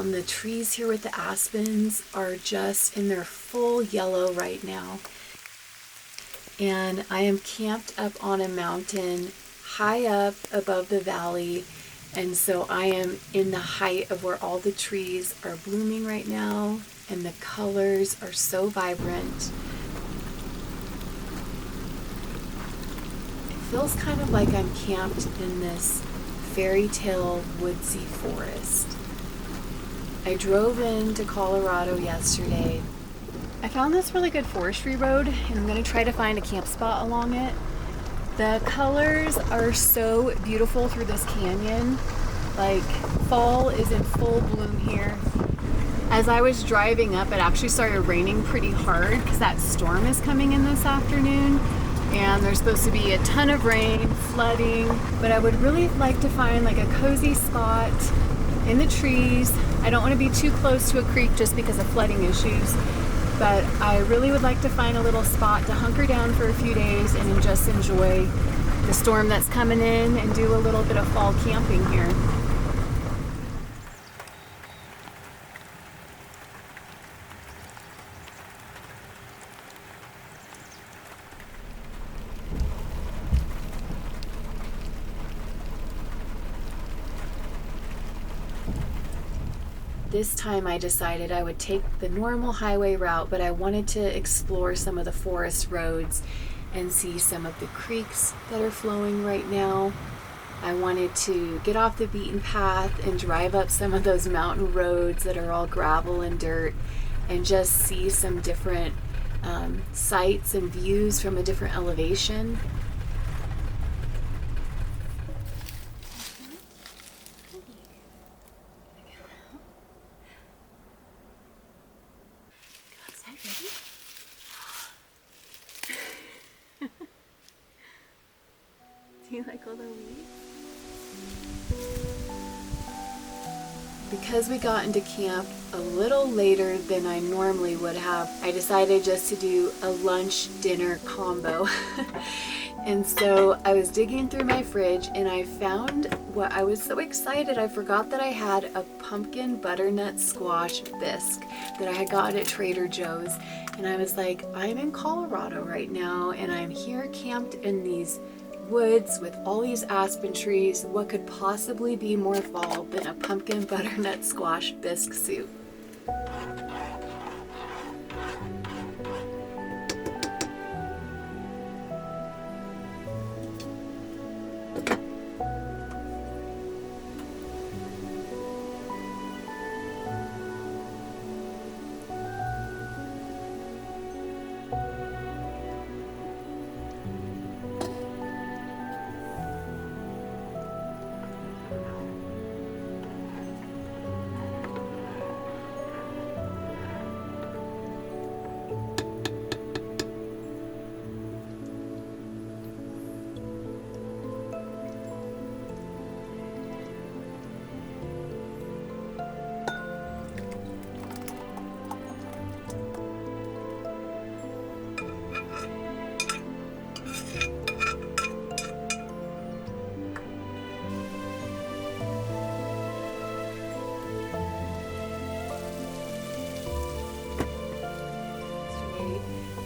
The trees here with the aspens are just in their full yellow right now. And I am camped up on a mountain high up above the valley. And so I am in the height of where all the trees are blooming right now. And the colors are so vibrant. It feels kind of like I'm camped in this fairy tale woodsy forest. I drove into Colorado yesterday. I found this really good forestry road, and I'm going to try to find a camp spot along it. The colors are so beautiful through this canyon. Like, fall is in full bloom here. As I was driving up, it actually started raining pretty hard because that storm is coming in this afternoon. And there's supposed to be a ton of rain, flooding, but I would really like to find like a cozy spot in the trees. I don't want to be too close to a creek just because of flooding issues, but I really would like to find a little spot to hunker down for a few days and just enjoy the storm that's coming in and do a little bit of fall camping here. This time I decided I would take the normal highway route, but I wanted to explore some of the forest roads and see some of the creeks that are flowing right now. I wanted to get off the beaten path and drive up some of those mountain roads that are all gravel and dirt and just see some different sights and views from a different elevation. Do you like all the leaves? Because we got into camp a little later than I normally would have, I decided just to do a lunch-dinner combo. And so I was digging through my fridge and I found what I was so excited. I forgot that I had a pumpkin butternut squash bisque that I had got at Trader Joe's. And I was like, I'm in Colorado right now and I'm here camped in these woods with all these aspen trees. What could possibly be more fall than a pumpkin butternut squash bisque soup?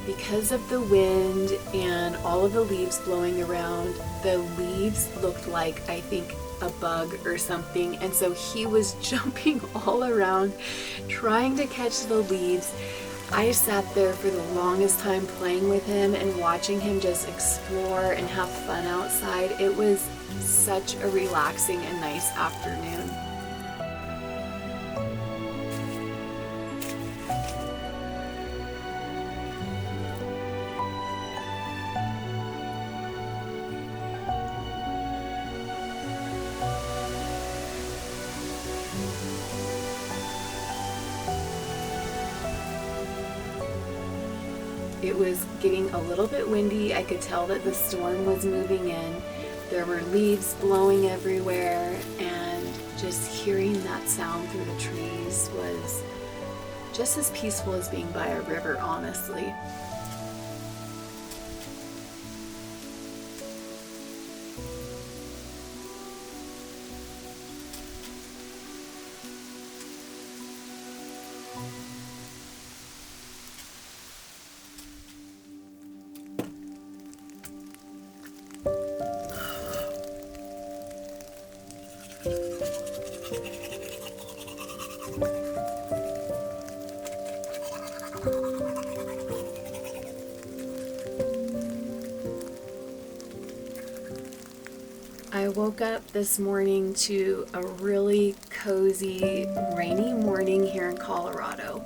Because of the wind and all of the leaves blowing around, the leaves looked like, I think, a bug or something. And so he was jumping all around trying to catch the leaves. I sat there for the longest time playing with him and watching him just explore and have fun outside. It was such a relaxing and nice afternoon. It was getting a little bit windy. I could tell that the storm was moving in. There were leaves blowing everywhere, and just hearing that sound through the trees was just as peaceful as being by a river, honestly. I woke up this morning to a really cozy, rainy morning here in Colorado.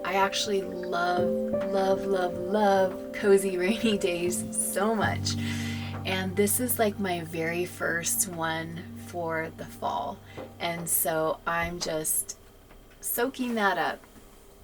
I actually love cozy rainy days so much. And this is like my very first one for the fall. And so I'm just soaking that up.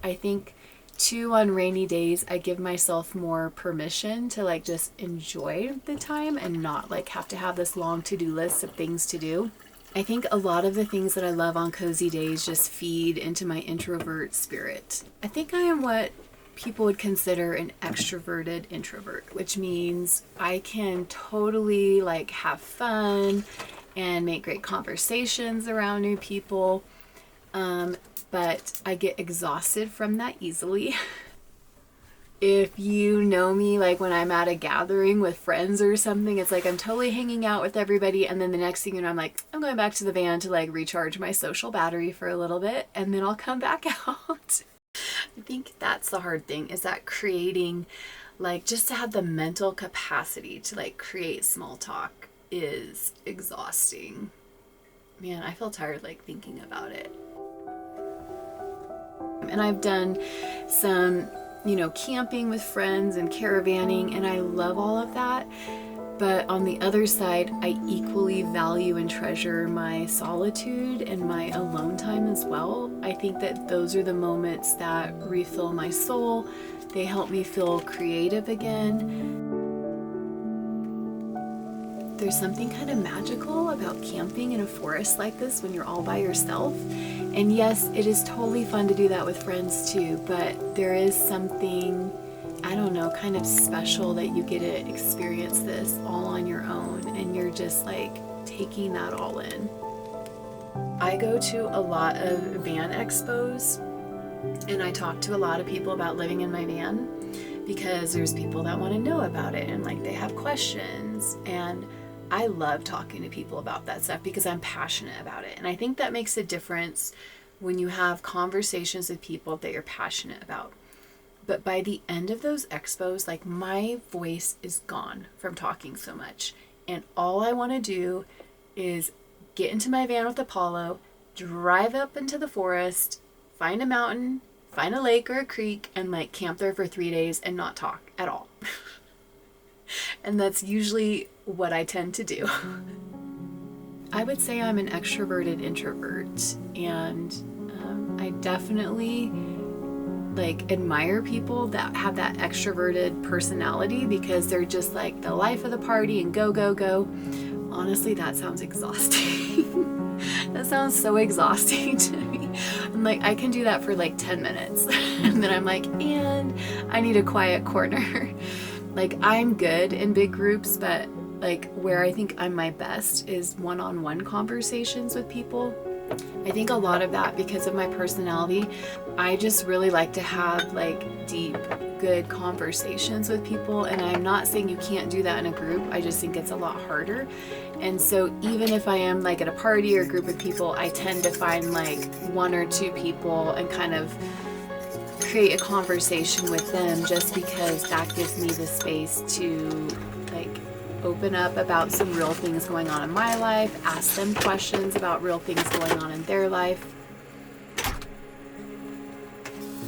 I think too, on rainy days, I give myself more permission to like just enjoy the time and not like have to have this long to-do list of things to do. I think a lot of the things that I love on cozy days just feed into my introvert spirit. I think I am what people would consider an extroverted introvert, which means I can totally like have fun and make great conversations around new people. But I get exhausted from that easily. If you know me, like when I'm at a gathering with friends or something, it's like I'm totally hanging out with everybody, and then the next thing you know, I'm like, I'm going back to the van to like recharge my social battery for a little bit, and then I'll come back out. I think that's the hard thing, is that creating, like, just to have the mental capacity to like create small talk is exhausting. Man, I feel tired like thinking about it. And I've done some, camping with friends and caravanning, and I love all of that. But on the other side, I equally value and treasure my solitude and my alone time as well. I think that those are the moments that refill my soul. They help me feel creative again. There's something kind of magical about camping in a forest like this when you're all by yourself. And yes, it is totally fun to do that with friends too, but there is something, I don't know, kind of special that you get to experience this all on your own, and you're just like taking that all in. I go to a lot of van expos, and I talk to a lot of people about living in my van because there's people that want to know about it and like they have questions, and I love talking to people about that stuff because I'm passionate about it. And I think that makes a difference when you have conversations with people that you're passionate about. But by the end of those expos, like my voice is gone from talking so much. And all I want to do is get into my van with Apollo, drive up into the forest, find a mountain, find a lake or a creek, and like camp there for 3 days and not talk at all. And that's usually what I tend to do. I would say I'm an extroverted introvert, and I definitely like admire people that have that extroverted personality because they're just like the life of the party and go, go, go. Honestly, that sounds exhausting. That sounds so exhausting to me. I'm like, I can do that for like 10 minutes. And then I'm like, and I need a quiet corner. Like, I'm good in big groups, but like where I think I'm my best is one-on-one conversations with people. I think a lot of that because of my personality, I just really like to have like deep, good conversations with people. And I'm not saying you can't do that in a group. I just think it's a lot harder. And so even if I am like at a party or a group of people, I tend to find like one or two people and kind of create a conversation with them just because that gives me the space to like open up about some real things going on in my life, ask them questions about real things going on in their life.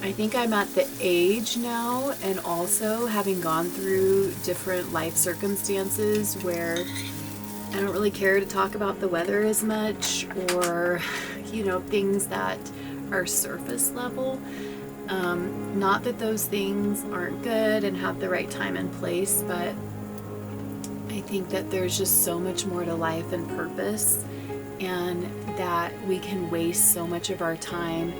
I think I'm at the age now, and also having gone through different life circumstances where I don't really care to talk about the weather as much, or, you know, things that are surface level. Not that those things aren't good and have the right time and place, but I think that there's just so much more to life and purpose, and that we can waste so much of our time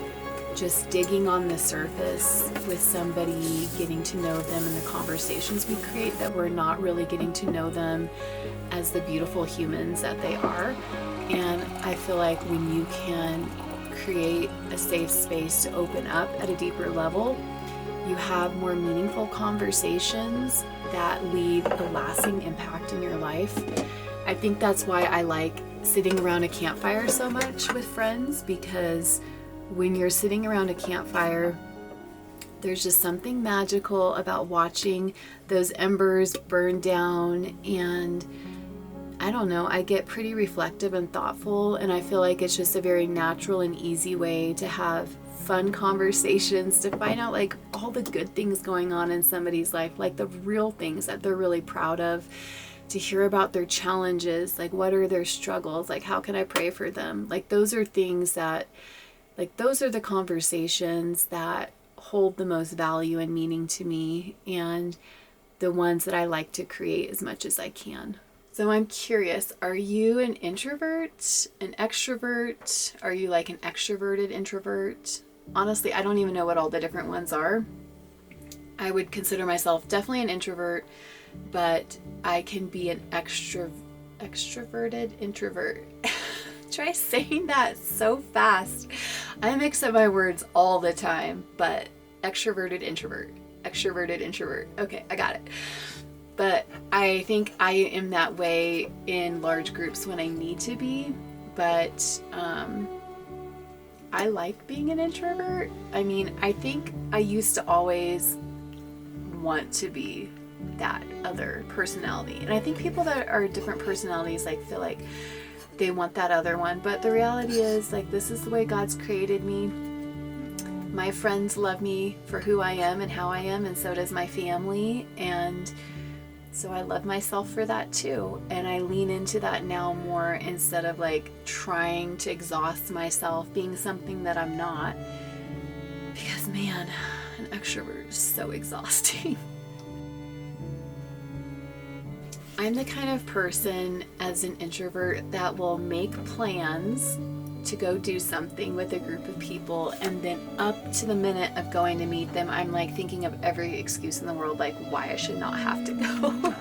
just digging on the surface with somebody, getting to know them and the conversations we create, that we're not really getting to know them as the beautiful humans that they are. And I feel like when you can create a safe space to open up at a deeper level, you have more meaningful conversations that leave a lasting impact in your life. I think that's why I like sitting around a campfire so much with friends, because when you're sitting around a campfire, there's just something magical about watching those embers burn down, and I don't know, I get pretty reflective and thoughtful, and I feel like it's just a very natural and easy way to have fun conversations, to find out like all the good things going on in somebody's life, like the real things that they're really proud of, to hear about their challenges, like what are their struggles, like how can I pray for them. Like those are things that, like those are the conversations that hold the most value and meaning to me, and the ones that I like to create as much as I can. So I'm curious, are you an introvert, an extrovert? Are you like an extroverted introvert? Honestly, I don't even know what all the different ones are. I would consider myself definitely an introvert, but I can be an extroverted introvert. Try saying that so fast. I mix up my words all the time, but extroverted introvert, extroverted introvert. Okay, I got it. But I think I am that way in large groups when I need to be, but I like being an introvert. I mean, I think I used to always want to be that other personality. And I think people that are different personalities like feel like they want that other one. But the reality is, like, this is the way God's created me. My friends love me for who I am and how I am, and so does my family. And so I love myself for that too. And I lean into that now more, instead of like trying to exhaust myself being something that I'm not. Because man, an extrovert is so exhausting. I'm the kind of person as an introvert that will make plans to go do something with a group of people, and then up to the minute of going to meet them, I'm like thinking of every excuse in the world, like why I should not have to go.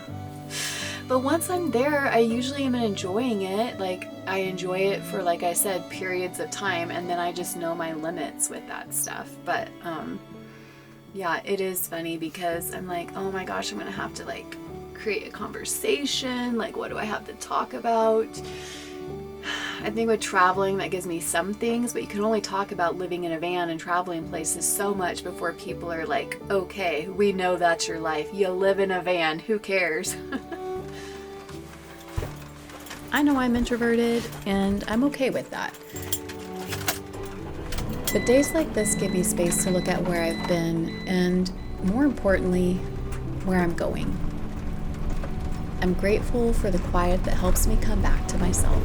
But once I'm there, I usually am enjoying it. Like I enjoy it for, like I said, periods of time, and then I just know my limits with that stuff. But yeah, it is funny because I'm like, oh my gosh, I'm gonna have to like create a conversation. Like, what do I have to talk about? I think with traveling, that gives me some things, but you can only talk about living in a van and traveling places so much before people are like, okay, we know that's your life. You live in a van, who cares? I know I'm introverted, and I'm okay with that. But days like this give me space to look at where I've been, and more importantly, where I'm going. I'm grateful for the quiet that helps me come back to myself.